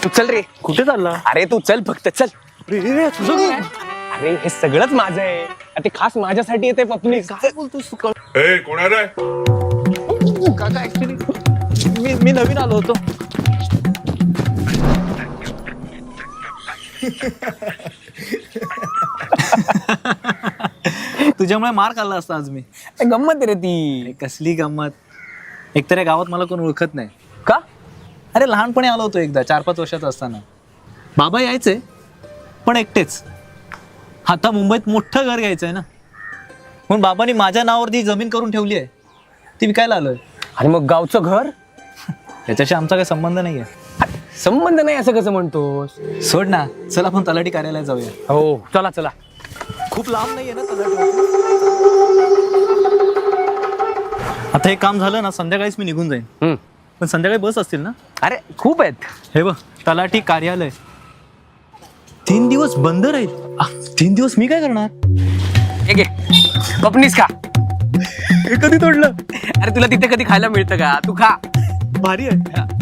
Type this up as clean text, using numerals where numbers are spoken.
तू चल रे. कुठे चालला? अरे तू चल फक्त चल. रे तुझं काय? अरे हे सगळंच माझं आहे. ते खास माझ्यासाठी येते पत्नी. काय बोलतोस तू? ए कोण आहे रे? काका ऍक्च्युली मी नवीन आलो होतो. तुझ्यामुळे मार खाल्ला असता आज मी. गंमत रे ती. कसली गंमत. एकतर या गावात मला कोण ओळखत नाही. का? अरे लहानपणी आलो होतो एकदा 4-5 वर्षाचा असताना. बाबा यायचे पण एकटेच. आता मुंबईत मोठं घर घ्यायचंय ना, म्हणून बाबांनी माझ्या नावावर जी जमीन करून ठेवली आहे ती विकायला आलोय. आणि मग गावचं घर? त्याच्याशी आमचा काही संबंध नाहीये. संबंध नाही असं कसं म्हणतोस? सोड ना, चल आपण तलाठी कार्यालयात जाऊया. हो चला चला. खूप लांब नाहीये ना तलाठी. आता हे काम झालं ना, संध्याकाळीच मी निघून जाईन. पण संध्याकाळी बस असतील ना? अरे खूप आहेत. हे बघ, तलाठी कार्यालय 3 दिवस बंद राहील. 3 दिवस मी काय करणार? हे घे पपनीस खा. हे कधी तोडलं? अरे तुला तिथे कधी खायला मिळतं का? तू खा. भारी आहे.